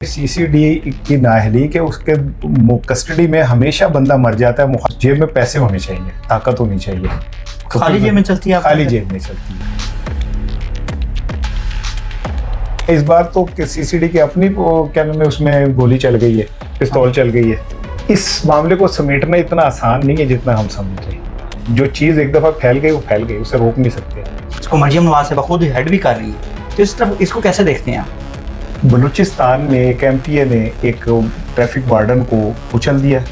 CCD की नाअहली के उसके कस्टडी में हमेशा बंदा मर जाता है। जेब में पैसे होने चाहिए, ताकत होनी चाहिए। खाली जेब में चलती है, खाली जेब में चलती है। इस बार तो सीसीडी की अपनी क्या नाम है, उसमें गोली चल गई है, पिस्तौल चल गई है। इस मामले को समेटना इतना आसान नहीं है जितना हम समझ रहे हैं। जो चीज़ एक दफ़ा फैल गई वो फैल गई, उसे रोक नहीं सकते। इसको मरियम नवाज से बखूद हेड भी कर रही है, तो इस तरफ इसको कैसे देखते हैं? बलूचिस्तान में एक एमपीए ने एक ट्रैफिक वार्डन को कुचल दिया।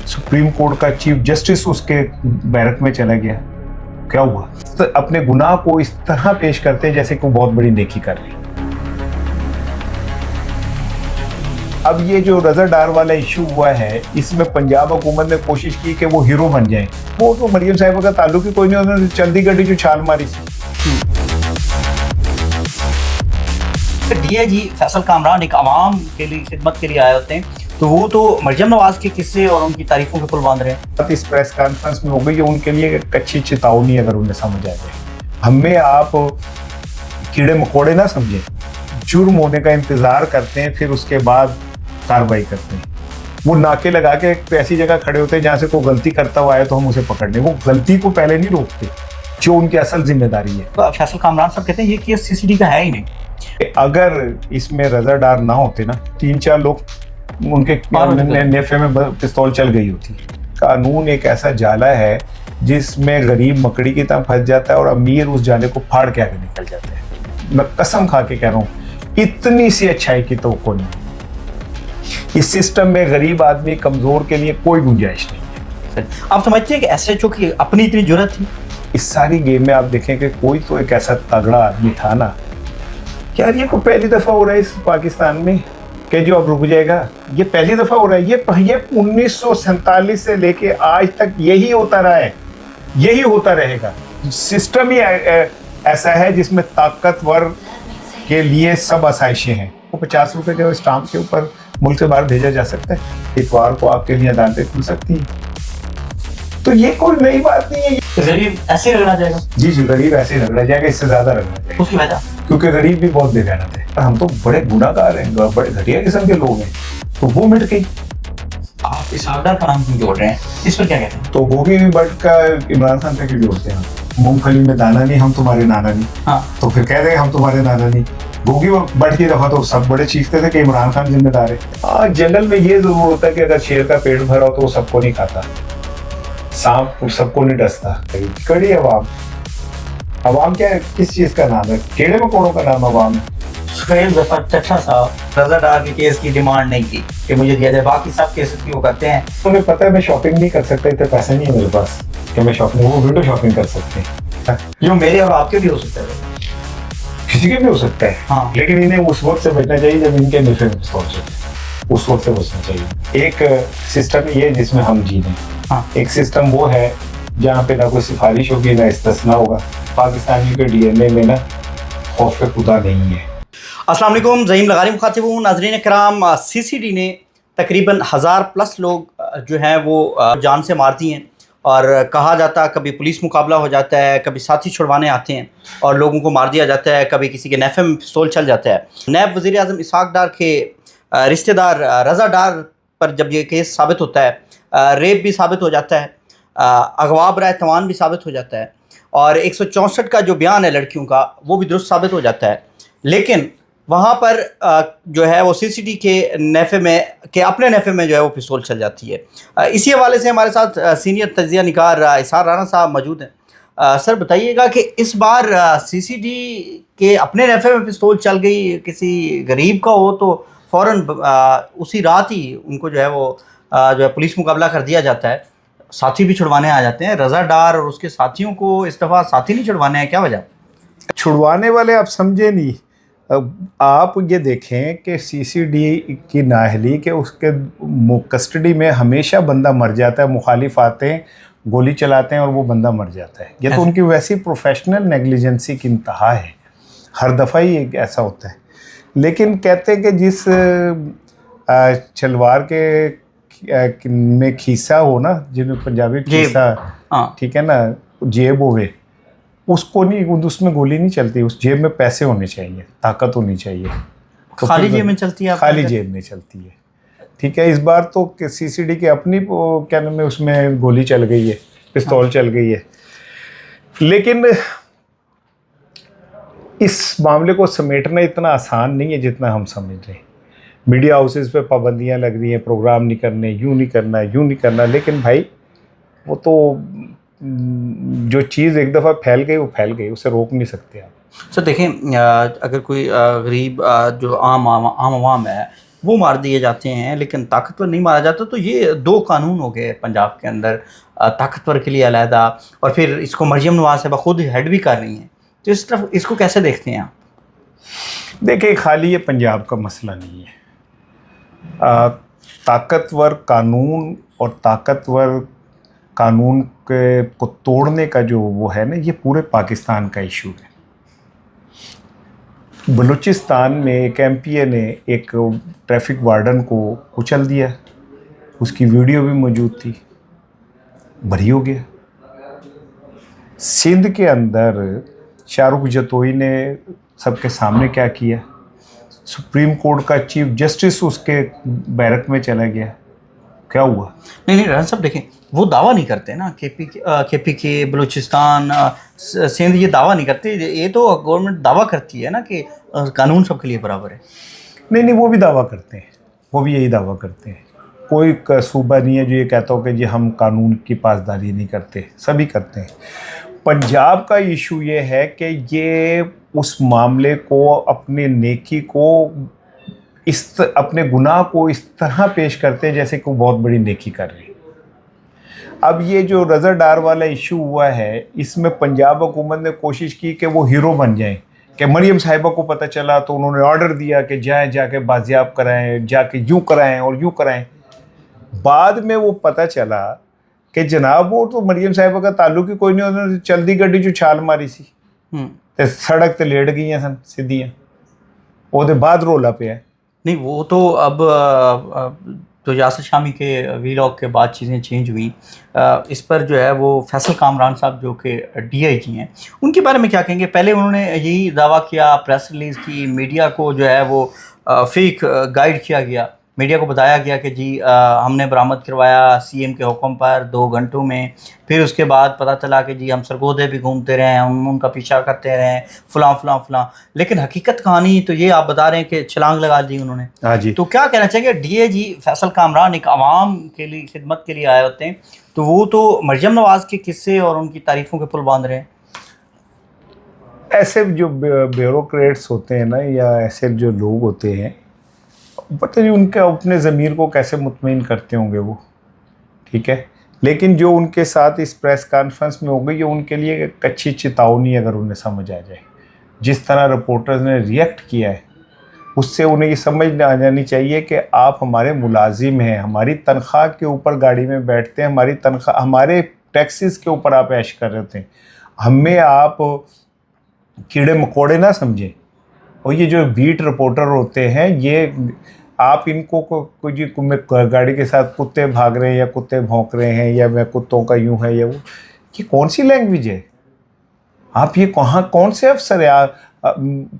सुप्रीम कोर्ट का चीफ जस्टिस उसके बैरक में चला गया। क्या हुआ? तो अपने गुनाह को इस तरह पेश करते हैं जैसे कि वो बहुत बड़ी नेकी कर रहे हैं। अब ये जो रजा डार वाला इशू हुआ है, इसमें पंजाब हुकूमत ने कोशिश की कि वो हीरो बन जाए। वो तो मरियम साहिबा का ताल्लुक ही कोई नहीं, उन्होंने चलती गड्डी जो छाल मारी। डीआईजी फैसल कामरान एक आवाम के लिए खिदमत के लिए आए होते हैं, तो वो तो मरियम नवाज के किस्से और उनकी तारीफों के पुल बांध रहे हैं। इस प्रेस कॉन्फ्रेंस में हो गई, उनके लिए एक अच्छी चेतावनी अगर उन्हें समझ आ जाए। हमें आप कीड़े मकोड़े ना समझे, जुर्म होने का इंतजार करते हैं, फिर उसके बाद कार्रवाई करते हैं। वो नाके लगा के ऐसी जगह खड़े होते हैं जहाँ से कोई गलती करता हुआ आए तो हम उसे पकड़ने, वो गलती को पहले नहीं रोकते जो उनकी असल जिम्मेदारी है। तो फैसल कामरान साहब कहते हैं ये केस सीसीडी का है ही नहीं। अगर इसमें रजा डार ना होते ना, 3-4 लोग उनके नेफे में पिस्तौल चल गई होती। कानून एक ऐसा जाला है जिसमें गरीब मकड़ी की तरह फंस जाता है और अमीर उस जाले को फाड़ के आगे निकल जाते हैं। मैं कसम खा के कह रहा हूँ, इतनी सी अच्छाई की तो कोई नहीं। इस सिस्टम में गरीब आदमी कमजोर के लिए कोई गुंजाइश नहीं है। आप समझते हैं कि एसएचओ की अपनी इतनी जरूरत थी? इस सारी गेम में आप देखें कि कोई तो एक ऐसा तगड़ा आदमी था ना। यार ये को पहली दफा हो रहा है इस पाकिस्तान में कि जो अब रुक जाएगा। ये पहली दफा हो रहा है। ये 1947 से लेके आज तक यही होता रहा है, यही होता रहेगा। सिस्टम ही ऐसा है जिसमें ताकतवर के लिए सब आसाइशें हैं। वो 50 रुपए के स्टाम्प के ऊपर मुल्क से बाहर भेजा जा सकता है। इतवार को आपके लिए अदालतें खुल सकती हैं। तो ये कोई नई बात नहीं है। गरीब ऐसे रगड़ा जाएगा? जी, गरीब ऐसे रगड़ा जाएगा, इससे ज्यादा रगड़ा जाएगा। उसकी वजह? क्योंकि गरीब भी बहुत बेगैरत है। हम तो बड़े गुनाहगार हैं, बड़े घटिया किस्म के लोग हैं, तो वो मिट गई। आप इस आर्डर का नाम क्यों जोड़ रहे हैं? इस पर क्या कहते हैं? तो गोगी बट का इमरान खान से क्यों जोड़ते हैं? मूंगफली में दाना नहीं, हम तुम्हारे नाना नहीं। हाँ, तो फिर कह देंगे हम तुम्हारे नाना नहीं। गोगी बट की दफा तो सब बड़े चीखते थे कि इमरान खान जिम्मेदार है। जंगल में ये जरूर होता है कि अगर शेर का पेट भरा हो तो वो सबको नहीं खाता, सांप सबको नहीं डसता। कड़ी अवाम क्या है, किस चीज का नाम है? कीड़े मकोड़ों का नाम अवाम है। सुहेल जफर चट्टा साहब रजा डार के केस की डिमांड नहीं की कि मुझे दिया जाए, बाकी सब केसेस की वो करते हैं। तुम्हें पता है मैं शॉपिंग नहीं कर सकता, इतने पैसे नहीं है मेरे पास कि मैं शॉपिंग, वो विंडो शॉपिंग कर सकते हैं। जो मेरे और आपके भी हो सकता है, किसी के भी हो सकता है। हाँ। लेकिन इन्हें उस वक्त से बचना चाहिए जब इनके नेफे में पहुंचे, उस वक्त से बचना चाहिए। एक सिस्टम ये है जिसमें हम जी रहे हैं। हाँ। एक सिस्टम वो है जहाँ पे ना कोई सिफारिश होगी ना इस्तिस्ना होगा। पाकिस्तानियों के डीएनए में ना खौफ खुदा नहीं है। अस्सलाम वालेकुम, ज़हीम लगारी मुखातिब हूँ। नाज़रीन कराम, सीसीडी ने तकरीबन 1000+ लोग जो हैं वो जान से मार दिए हैं। और कहा जाता है कभी पुलिस मुकाबला हो जाता है, कभी साथी छुड़वाने आते हैं और लोगों को मार दिया जाता है, कभी किसी के नेफे में पिस्तौल चल जाता है। नायब वज़ीर आज़म इसहाक डार के रिश्तेदार रजा डार पर जब ये केस साबित होता है, रेप भी साबित हो जाता है, अगवा बराए तवान भी साबित हो जाता है, और 164 का जो बयान है लड़कियों का वो भी दुरुस्त साबित हो जाता है। लेकिन वहाँ पर जो है वो सीसीडी के नेफे में के अपने नेफे में जो है वो पिस्तौल चल जाती है। इसी हवाले से हमारे साथ सीनियर तजिया निगार इसहार राना साहब मौजूद हैं। सर बताइएगा कि इस बार सीसीडी के अपने नेफे में पिस्तौल चल गई, किसी गरीब का हो तो फ़ौरन उसी रात ही उनको जो है वो जो है पुलिस मुकाबला कर दिया जाता है, साथी भी छुड़वाने आ जाते हैं। रजा डार और उसके साथियों को इस दफ़ा साथी नहीं छुड़वाने हैं, क्या वजह? छुड़वाने वाले आप समझे नहीं। आप ये देखें कि सीसीडी की नाअहली के उसके कस्टडी में हमेशा बंदा मर जाता है। मुखालिफ आते हैं, गोली चलाते हैं और वो बंदा मर जाता है। ये तो उनकी वैसी प्रोफेशनल नेग्लिजेंसी की इंतहा है, हर दफ़ा ही ऐसा होता है। लेकिन कहते हैं कि जिस शलवार के में खीसा हो ना, जिन्हें पंजाबी खीसा, ठीक है ना, जेब होवे, उसको नहीं, उसमें गोली नहीं चलती। उस जेब में पैसे होने चाहिए, ताकत होनी चाहिए। तो खाली फिर जेब में चलती है, खाली जेब में चलती है। ठीक है, इस बार तो सीसीडी की अपनी क्या नाम है उसमें गोली चल गई है, पिस्तौल चल गई है। लेकिन इस मामले को समेटना इतना आसान नहीं है जितना हम समझ रहे हैं। मीडिया हाउसेस पे पाबंदियां लग रही हैं, प्रोग्राम नहीं करने, यूं नहीं करना, यूं नहीं करना, लेकिन भाई वो तो जो चीज़ एक दफ़ा फैल गई वो फैल गई, उसे रोक नहीं सकते आप। सर देखें, अगर कोई गरीब जो आम आवाम है वो मार दिए जाते हैं लेकिन ताकतवर नहीं मारा जाता, तो ये दो कानून हो गए पंजाब के अंदर, ताकतवर के लिए अलहदा, और फिर इसको मरियम नवाज साहब खुद हेड भी कर रही हैं। तो इस तरफ इसको कैसे देखते हैं आप? देखिए, खाली ये पंजाब का मसला नहीं है। ताकतवर कानून और ताकतवर कानून के को तोड़ने का जो वो है ना, ये पूरे पाकिस्तान का इशू है। बलूचिस्तान में एक एमपीए ने एक ट्रैफिक वार्डन को कुचल दिया, उसकी वीडियो भी मौजूद थी, बरी हो गया। सिंध के अंदर शाहरुख जतोई ने सबके सामने क्या किया, सुप्रीम कोर्ट का चीफ जस्टिस उसके बैरक में चला गया, क्या हुआ? नहीं राना साहब देखें, वो दावा नहीं करते ना, केपी के बलूचिस्तान सिंध ये दावा नहीं करते। ये तो गवर्नमेंट दावा करती है ना कि कानून सबके लिए बराबर है। नहीं, वो भी दावा करते हैं, वो भी यही दावा करते हैं। कोई सूबा नहीं है जो ये कहता हो कि जी हम कानून की पासदारी नहीं करते, सभी करते हैं। पंजाब का इशू ये है कि ये उस मामले को, अपने नेकी को, अपने गुनाह को इस तरह पेश करते हैं जैसे कोई बहुत बड़ी नेकी कर रहे हैं। अब ये जो रज़ा डार वाला इशू हुआ है, इसमें पंजाब हुकूमत ने कोशिश की कि वो हीरो बन जाएं, कि मरियम साहिबा को पता चला तो उन्होंने ऑर्डर दिया कि जाके बाजियाब कराएं, जाके यूँ कराएं और यूँ कराएं। बाद में वो पता चला कि जनाब वो तो मरियम साहिबा का ताल्लुक ही कोई नहीं, उन्होंने चलती गड्डी जो छाल मारी सी ते सड़क ते लेट गई सन सीधियां, ਉਹਦੇ बाद रोला पे है। नहीं, वो तो अब तो यासिर शामी के वीलॉग के बाद चीज़ें चेंज हुई। इस पर जो है वो फैसल कामरान साहब जो कि डीआईजी हैं, उनके बारे में क्या कहेंगे? पहले उन्होंने यही दावा किया, प्रेस रिलीज़ की, मीडिया को जो है वो फेक गाइड किया गया, मीडिया को बताया गया कि जी हमने बरामद करवाया सीएम के हुक्म पर 2 घंटों में। फिर उसके बाद पता चला कि जी हम सरगोदे भी घूमते रहे, हम उनका पीछा करते रहे, फलां। लेकिन हकीकत कहानी तो ये आप बता रहे हैं कि छलांग लगा दी उन्होंने। हाँ जी। तो क्या कहना चाहिए, डीआईजी फैसल कामरान एक आवाम के लिए खिदमत के लिए आए होते हैं, तो वो तो मरियम नवाज के किस्से और उनकी तारीफ़ों के पुल बांध रहे हैं। ऐसे जो ब्यूरोक्रेट्स होते हैं ना, या ऐसे जो लोग होते हैं, पता नहीं उनके अपने ज़मीर को कैसे मुतमईन करते होंगे वो, ठीक है। लेकिन जो उनके साथ इस प्रेस कॉन्फ्रेंस में हो गई, ये उनके लिए एक अच्छी चेतावनी अगर उन्हें समझ आ जाए। जिस तरह रिपोर्टर्स ने रिएक्ट किया है, उससे उन्हें ये समझ आ जानी चाहिए कि आप हमारे मुलाजिम हैं, हमारी तनख्वाह के ऊपर गाड़ी में बैठते हैं, हमारी तनख्वाह, हमारे टैक्सेस के ऊपर आप ऐश कर रहे थे, हमें आप कीड़े मकोड़े ना समझें। और ये जो बीट रिपोर्टर होते हैं, ये आप इनको गाड़ी के साथ कुत्ते भाग रहे हैं या कुत्ते भौंक रहे हैं या मैं कुत्तों का यूं है या वो, ये कौन सी लैंग्वेज है? आप ये कौन से अफसर है?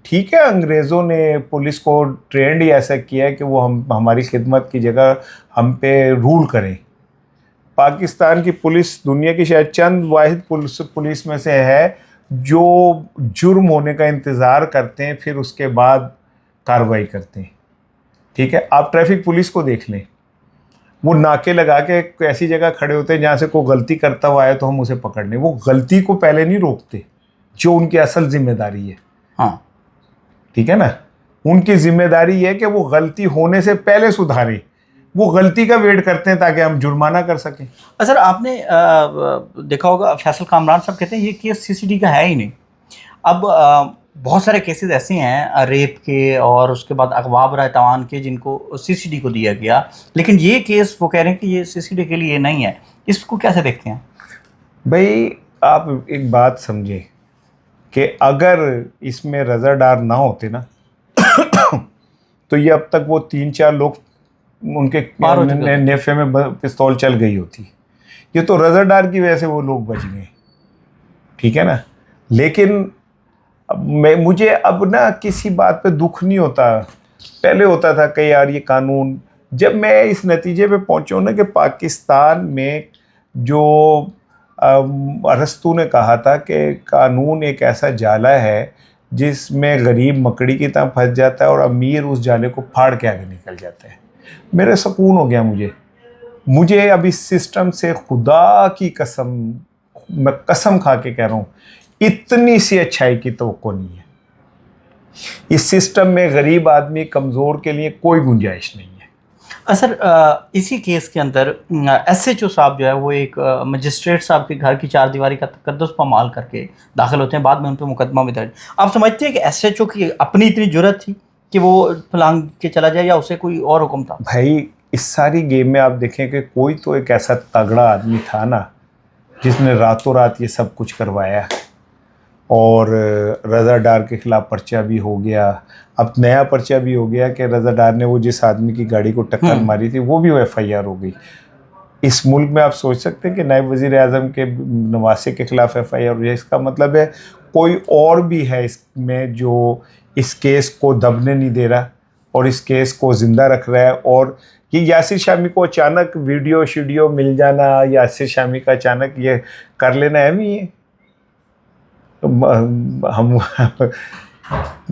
ठीक है, अंग्रेज़ों ने पुलिस को ट्रेंड ही ऐसा किया है कि वो हमारी खिदमत की जगह हम पे रूल करें। पाकिस्तान की पुलिस दुनिया की शायद चंद वाहिद पुलिस में से है जो जुर्म होने का इंतज़ार करते हैं, फिर उसके बाद कार्रवाई करते हैं। ठीक है, आप ट्रैफिक पुलिस को देख लें, वो नाके लगा के ऐसी जगह खड़े होते हैं जहाँ से कोई गलती करता हुआ आए तो हम उसे पकड़ लें। वो गलती को पहले नहीं रोकते, जो उनकी असल जिम्मेदारी है। हाँ, ठीक है ना, उनकी जिम्मेदारी है कि वो गलती होने से पहले सुधारें। वो गलती का वेट करते हैं ताकि हम जुर्माना कर सकें। सर आपने देखा होगा, फैसल कामरान साहब कहते हैं ये केस सीसीडी का है ही नहीं। अब बहुत सारे केसेस ऐसे हैं रेप के और उसके बाद अगवा बराए तावान के जिनको सीसीडी को दिया गया, लेकिन ये केस वो कह रहे हैं कि ये सीसीडी के लिए नहीं है। इसको कैसे देखते हैं? भाई आप एक बात समझें कि अगर इसमें रज़ा डार ना होते ना तो ये अब तक वो 3-4 लोग उनके नेफे में पिस्तौल चल गई होती। ये तो रज़ा डार की वजह से वो लोग बच गए, ठीक है ना। लेकिन मुझे अब ना किसी बात पे दुख नहीं होता पहले होता था कि यार ये कानून, जब मैं इस नतीजे पे पहुंचा ना कि पाकिस्तान में जो अरस्तू ने कहा था कि कानून एक ऐसा जाला है जिसमें गरीब मकड़ी की तरह फंस जाता है और अमीर उस जाले को फाड़ के आगे निकल जाते हैं, मेरा सुकून हो गया। मुझे अब इस सिस्टम से खुदा की कसम, मैं कसम खा के कह रहा हूँ, इतनी सी अच्छाई की तवक्को नहीं है। इस सिस्टम में गरीब आदमी कमज़ोर के लिए कोई गुंजाइश नहीं है। सर इसी केस के अंदर एसएचओ साहब जो है वो एक मजिस्ट्रेट साहब के घर की चारदीवारी का तकद्दुस पामाल करके दाखिल होते हैं, बाद में उन पर मुकदमा भी दर्ज। आप समझते हैं कि एसएचओ की अपनी इतनी जुर्रत थी कि वो फलांग के चला जाए, या उसे कोई और हुक्म था? भाई इस सारी गेम में आप देखें कि कोई तो एक ऐसा तगड़ा आदमी था ना जिसने रातों रात ये सब कुछ करवाया, और रज़ा डार के ख़िलाफ़ पर्चा भी हो गया। अब नया पर्चा भी हो गया कि रज़ा डार ने वो जिस आदमी की गाड़ी को टक्कर मारी थी वो भी FIR हो गई। इस मुल्क में आप सोच सकते हैं कि नायब वज़ीर आज़म के नवासे के ख़िलाफ़ FIR हो जाए, इसका मतलब है कोई और भी है इसमें जो इस केस को दबने नहीं दे रहा और इस केस को ज़िंदा रख रहा है। और ये यासिर शामी को अचानक वीडियो शीडियो मिल जाना, यासिर शामी का अचानक ये कर लेना है भी है, हम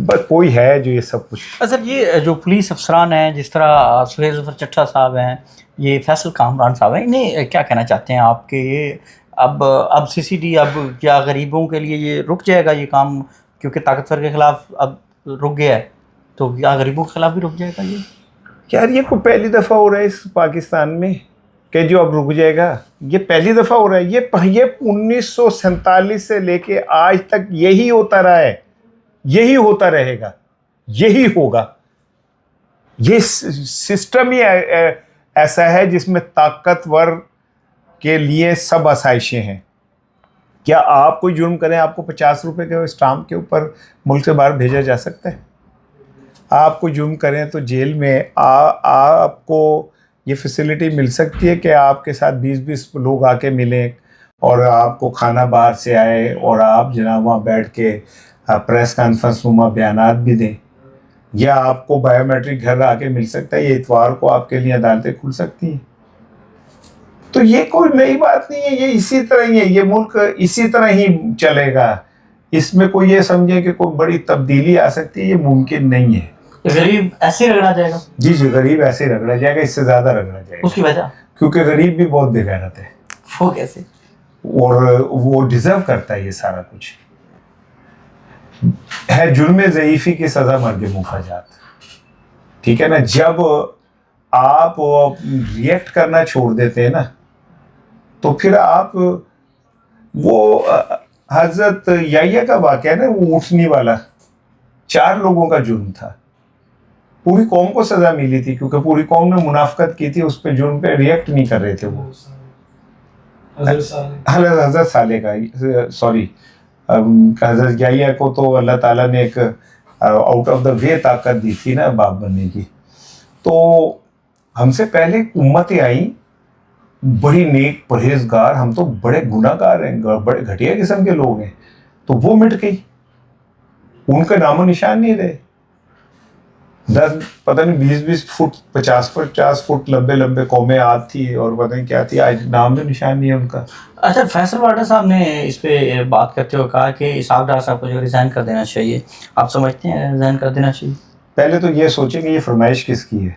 बस कोई है जो ये सब कुछ। सर ये जो पुलिस अफसरान हैं, जिस तरह सुहेल ज़फ़र चट्टा साहब हैं, ये फैसल कामरान साहब हैं, इन्हें क्या कहना चाहते हैं आपके? ये अब CCD अब क्या गरीबों के लिए ये रुक जाएगा ये काम, क्योंकि ताकतवर के ख़िलाफ़ अब रुक गया है, तो क्या गरीबों के ख़िलाफ़ भी रुक जाएगा ये? यार ये कोई पहली दफ़ा हो रहा है इस पाकिस्तान में कि जो अब रुक जाएगा? ये पहली दफ़ा हो रहा है। ये 1947 से लेके आज तक यही होता रहा है, यही होता रहेगा, यही होगा। ये सिस्टम ही ऐसा है जिसमें ताकतवर के लिए सब आसाइशें हैं। क्या आप कोई जुर्म करें, आपको 50 रुपए के स्टाम्प के ऊपर मुल्क से बाहर भेजा जा सकता है? आप कोई जुर्म करें तो जेल में आपको ये फैसिलिटी मिल सकती है कि आपके साथ 20-20 लोग आके मिलें और आपको खाना बाहर से आए और आप जनाब वहाँ बैठ के प्रेस कॉन्फ्रेंस नुमा बयानात भी दें, या आपको बायोमेट्रिक घर आके मिल सकता है, ये इतवार को आपके लिए अदालतें खुल सकती हैं। तो ये कोई नई बात नहीं है, ये इसी तरह ही है, ये मुल्क इसी तरह ही चलेगा। इसमें कोई ये समझे कि कोई बड़ी तब्दीली आ सकती है, ये मुमकिन नहीं है। गरीब ऐसे रगड़ा जाएगा? जी, गरीब ऐसे रगड़ा जाएगा, इससे ज़्यादा रगड़ा जाएगा। उसकी वजह? क्योंकि गरीब भी बहुत बेगैरत है। वो कैसे? और वो डिजर्व करता है ये सारा कुछ। है जुर्म ज़ईफ़ी की सज़ा मर्ग मुफाजात, ठीक है ना? जब आप रिएक्ट करना छोड़ देते हैं ना, तो फिर आप वो हज़रत याह्या का वाक़या है ना, वो ऊँटनी वाला, 4 लोगों का जुर्म था, पूरी कौम को सज़ा मिली थी क्योंकि पूरी कौम ने मुनाफ़कत की थी, उस पे जुर्म पे रिएक्ट नहीं कर रहे थे वो। हज़रत साले का, सॉरी, हज़रत याह्या को तो अल्लाह ताला ने एक आउट ऑफ द वे ताकत दी थी ना बाप बनने की। तो हमसे पहले उम्मतें आई, बड़ी नेक परहेजगार, हम तो बड़े गुनाहगार हैं, बड़े घटिया किस्म के लोग हैं, तो वो मिट गई, उनका नामो निशान नहीं रहे। 10 पता नहीं 20-20 फुट 50 फुट लंबे कौमें आद थी और पता नहीं क्या थी, आज नाम भी निशान नहीं है उनका। अच्छा, फैसल वाडा साहब ने इस पे बात करते हुए कहा कि इसहाक डार साहब को जो रिज़ाइन कर देना चाहिए, आप समझते हैं रिज़ाइन कर देना चाहिए? पहले तो ये सोचें कि ये फरमाइश किसकी है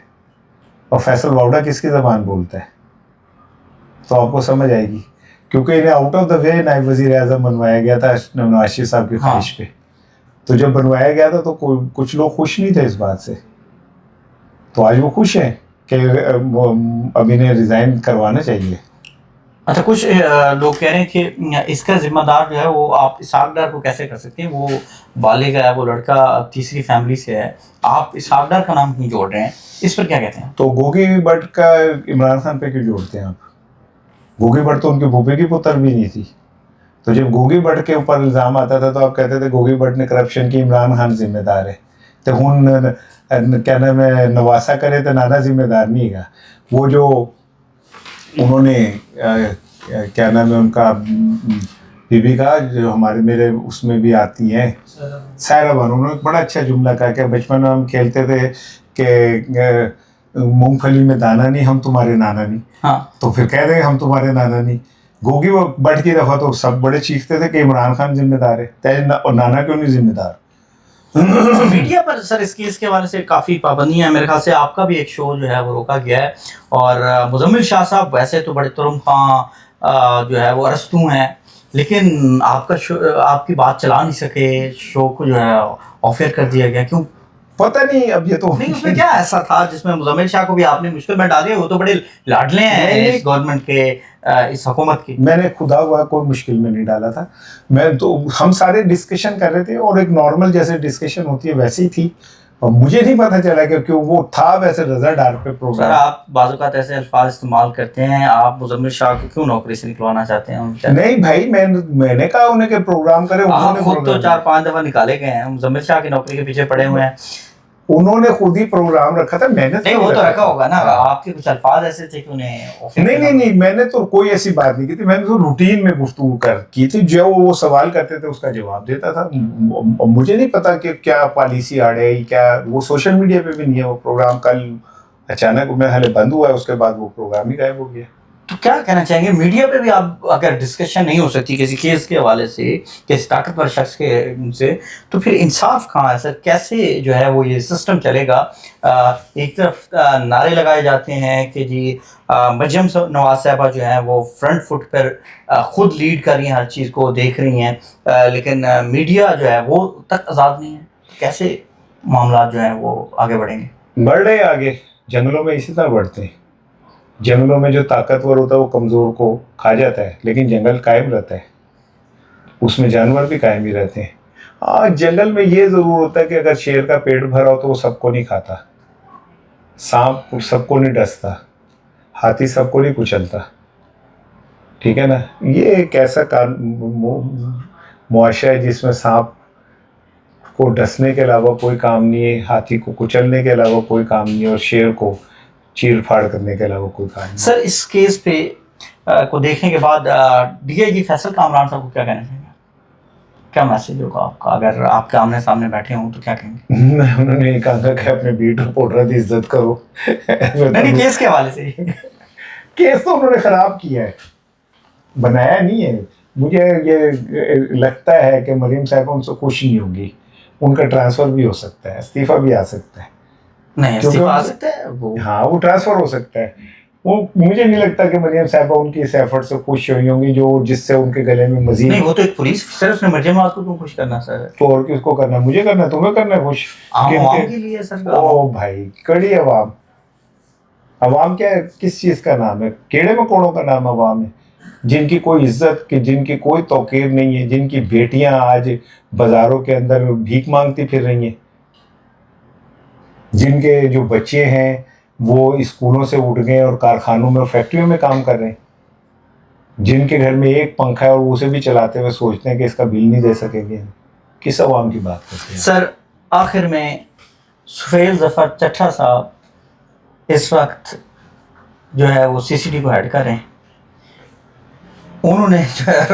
और फैसल वाडा किसकी ज़बान बोलता है, तो आपको समझ आएगी। क्योंकि इन्हें आउट ऑफ द वे नायब वज़ीर आज़म बनवाया गया था नवाज शरीफ साहब की ख्वाहिश पे, तो जब बनवाया गया था तो कुछ लोग खुश नहीं थे इस बात से, तो आज वो खुश हैं कि अब इन्हें रिज़ाइन करवाना चाहिए। अच्छा, कुछ लोग कह रहे हैं कि इसका जिम्मेदार जो है वो आप इसहाक डार को कैसे कर सकते हैं? वो बालिग है, वो लड़का तीसरी फैमिली से है, आप इसहाक डार का नाम क्यों जोड़ रहे हैं? इस पर क्या कहते हैं? तो गोगी भट्ट का इमरान खान पे क्यों जोड़ते हैं आप? गोगी भट्ट तो उनके भूपे की पुत्र भी नहीं थी, तो जब गोगी भट्ट के ऊपर इल्ज़ाम आता था तो आप कहते थे गोगी भट्ट ने करप्शन की, इमरान खान जिम्मेदार है। तो हुन क्या नाम है, नवासा करे तो नाना जिम्मेदार नहीं है। वो जो उन्होंने क्या नाम है उनका, बीबी का, जो हमारे मेरे उसमें भी आती हैं, सायरा बानो, उन्होंने बड़ा अच्छा जुमला कहा कि बचपन में हम खेलते थे कि मूंगफली में दाना नहीं, हम तुम्हारे नाना नहीं। हाँ तो फिर कह देंगे हम तुम्हारे नाना नहीं। गोगी वो बट की दफा तो सब बड़े चीखते थे कि इमरान खान जिम्मेदार है, और नाना क्यों नहीं जिम्मेदार। मीडिया पर सर इस केस के हवाले से काफ़ी पाबंदियां हैं। मेरे ख्याल से आपका भी एक शो जो है वो रोका गया है, और मुजम्मिल शाह साहब वैसे तो बड़े तुरम खां जो है वो अरस्तू हैं, लेकिन आपका शो, आपकी बात चला नहीं सके, शो को जो है ऑफ एयर कर दिया गया, क्यों? पता नहीं, अब ये तो नहीं, उसमें क्या ऐसा था जिसमें मुजम्मिल शाह को भी आपने मुश्किल में डाले? वो तो बड़े लाडले हैं नहीं, इस गवर्नमेंट के, इस हुकूमत की। मैंने खुदा हुआ कोई मुश्किल में नहीं डाला था। मैं तो, हम सारे डिस्कशन कर रहे थे और एक नॉर्मल जैसे डिस्कशन होती है वैसी थी, और मुझे नहीं पता चला कि क्यों वो था वैसे रजा डार पे सर प्रोग्राम। आप बाज़-औक़ात ऐसे अल्फाज इस्तेमाल करते हैं, आप मुजम्मिल शाह को क्यों नौकरी से निकलवाना चाहते हैं? उनके नहीं भाई, मैंने कहा उन्हें कि प्रोग्राम करे, आप उन्होंने खुद तो प्रोग्राम 4-5 दफा निकाले गए हैं, मुजम्मिल शाह की नौकरी के पीछे पड़े हुए हैं। उन्होंने खुद ही प्रोग्राम रखा था, मैंने नहीं, वो तो रखा होगा ना, आपके कुछ अल्फाज ऐसे थे कि उन्हें ऑफर नहीं नहीं नहीं, मैंने तो कोई ऐसी बात नहीं की थी। मैंने तो रूटीन में गुफ्तगू की थी, जो वो सवाल करते थे उसका जवाब देता था। मुझे नहीं पता कि क्या पॉलिसी आड़े, क्या वो सोशल मीडिया पे भी नहीं है वो प्रोग्राम। कल अचानक मैं हाले बंद हुआ है, उसके बाद वो प्रोग्राम ही गायब हो गया। तो क्या कहना चाहेंगे, मीडिया पे भी आप अगर डिस्कशन नहीं हो सकती किसी केस के हवाले से, किसी ताकतवर शख्स के से, तो फिर इंसाफ कहाँ है सर? कैसे जो है वो ये सिस्टम चलेगा? एक तरफ नारे लगाए जाते हैं कि जी मरियम नवाज साहबा जो है वो फ्रंट फुट पर खुद लीड कर रही हैं, हर चीज़ को देख रही हैं, लेकिन मीडिया जो है वो तक आज़ाद नहीं है। तो कैसे मामला जो है वो आगे बढ़ेंगे? बढ़ रहे आगे, जंगलों में इसी तरह बढ़ते हैं। जंगलों में जो ताकतवर होता है वो कमज़ोर को खा जाता है, लेकिन जंगल कायम रहता है, उसमें जानवर भी कायम ही रहते हैं। हाँ, जंगल में ये ज़रूर होता है कि अगर शेर का पेट भरा हो तो वो सबको नहीं खाता, सांप सबको नहीं डसता, हाथी सबको नहीं कुचलता, ठीक है ना। ये एक ऐसा मुआशरा है जिसमें सांप को डसने के अलावा कोई काम नहीं है, हाथी को कुचलने के अलावा कोई काम नहीं है, और शेर को चीर फाड़ करने के अलावा कोई काम नहीं। सर इस केस पे को देखने के बाद डीआईजी फैसल कामरान साहब को क्या कहना चाहेंगे? क्या मैसेज होगा आपका? अगर आपके आमने सामने बैठे हों तो क्या कहेंगे? उन्होंने कहा कि अपने बीट रिपोर्टर की इज्जत करो। नहीं, केस के हवाले से केस तो उन्होंने खराब किया है, बनाया नहीं है। मुझे ये लगता है कि मरीम साहब उनसे खुश नहीं होंगी, उनका ट्रांसफर भी हो सकता है, इस्तीफा भी आ सकता है। नहीं, इस्तीफा आ सकता है वो, हाँ वो ट्रांसफर हो सकता है। वो मुझे नहीं लगता कि मरियम साहबा उनकी इस एफर्ट से खुश हुई होंगी, जो जिससे उनके गले में मजीद। नहीं, वो तो एक पुलिस अफसर, उसने मरियम नवाज को क्यों खुश करना सर? तो और किसको करना? मुझे करना, तुम्हें करना है खुश? आवाम के लिए सर। ओ भाई, कड़ी अवाम। अवाम क्या है, किस चीज का नाम है? कीड़े मकोड़ों का नाम अवाम है, जिनकी कोई इज्जत की, जिनकी कोई तौकीर नहीं है, जिनकी बेटियां आज बाजारों के अंदर भीख मांगती फिर रही हैं, जिनके जो बच्चे हैं वो स्कूलों से उठ गए और कारखानों में, फैक्ट्रियों में काम कर रहे हैं, जिनके घर में एक पंखा है और उसे भी चलाते हुए सोचते हैं कि इसका बिल नहीं दे सकेंगे। किस अवाम की बात करते हैं सर? आखिर में सुहेल जफर चट्टा साहब इस वक्त जो है वो सीसीडी को हेड कर रहे हैं। उन्होंने जो है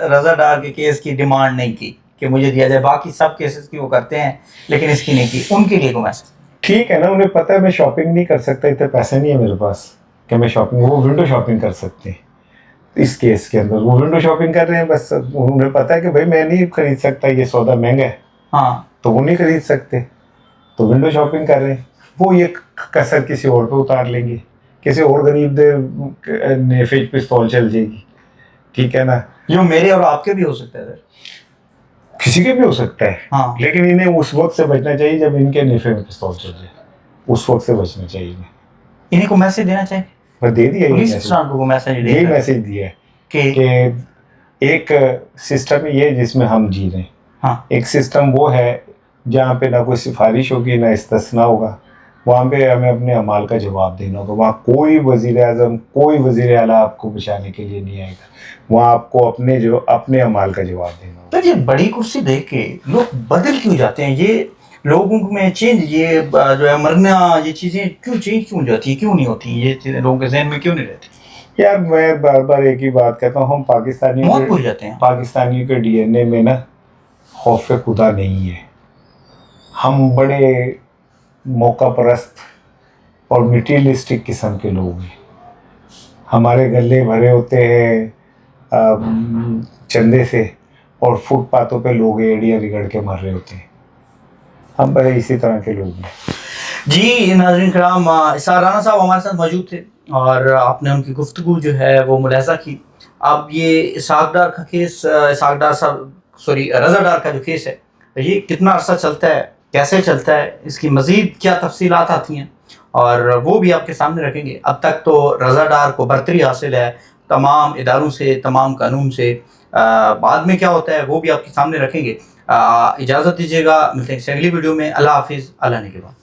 रजा डार के केस की डिमांड नहीं की कि मुझे दिया जाए, बाकी सब केसेस की वो करते हैं, लेकिन इसकी नहीं की। उनके लिए को मैसेज? ठीक है ना, उन्हें पता है मैं शॉपिंग नहीं कर सकता, इतने पैसे नहीं है मेरे पास कि मैं शॉपिंग, वो विंडो शॉपिंग कर सकते हैं। इस केस के अंदर वो विंडो शॉपिंग कर रहे हैं, बस उन्हें पता है कि भाई मैं नहीं खरीद सकता, ये सौदा महंगा है, हाँ, तो वो नहीं खरीद सकते, तो विंडो शॉपिंग कर रहे हैं। वो ये कसर किसी और पे उतार लेंगे, किसी और गरीब दे नेफे पिस्तौल चल जाएगी, ठीक है ना। जो मेरे और आपके भी हो सकता है सर, किसी के भी हो सकता है, हाँ। लेकिन इन्हें उस वक्त से बचना चाहिए जब इनके नेफे में पिस्तौल चल जाए, उस वक्त से बचना चाहिए इन्हें। इन्हीं को मैसेज देना चाहिए, पर दे दिया, यही मैसेज दिया है कि एक सिस्टम ये है जिसमें हम जी रहे हैं, हाँ। एक सिस्टम वो है जहाँ पे ना कोई सिफारिश होगी ना इस्तिस्ना होगा, वहाँ पे हमें अपने अमाल का जवाब देना होगा। वहाँ कोई वज़ीर आज़म, कोई वज़ीर आला आपको बचाने के लिए नहीं आएगा, वहाँ आपको अपने अमाल का जवाब देना होगा। तो ये बड़ी कुर्सी देख के लोग बदल क्यों जाते हैं? ये लोगों में चेंज, ये जो है मरना, ये चीज़ें क्यों चेंज क्यों जाती है, क्यों नहीं होती ये चीज़ें लोगों के जहन में क्यों नहीं रहती? यार मैं बार बार एक ही बात कहता हूँ, हम पाकिस्तानियों के DNA में ना खौफ खुदा नहीं है। हम बड़े मौका परस्त और मटीरियलिस्टिक किस्म के लोग हैं। हमारे गले भरे होते हैं चंदे से, और फुटपाथों पे लोग एड़ियाँ रिगड़ के मर रहे होते हैं। हम बड़े इसी तरह के लोग हैं। जी नाज़रीन कराम, इसार राना साहब हमारे साथ मौजूद थे और आपने उनकी गुफ्तगू जो है वो मुलाहिज़ा की। अब ये इसहाक डार का केस, इसहाक डार साहब सॉरी रज़ा डार का जो केस है, ये कितना अरसा चलता है, कैसे चलता है, इसकी मज़ीद क्या तफसीलात आती हैं और वो भी आपके सामने रखेंगे। अब तक तो रज़ा डार को बरतरी हासिल है तमाम इदारों से, तमाम कानून से। बाद में क्या होता है वो भी आपके सामने रखेंगे। इजाज़त दीजिएगा, मिलते हैं अगली वीडियो में। अल्लाह हाफिज़, अल्लाह ने के बाद।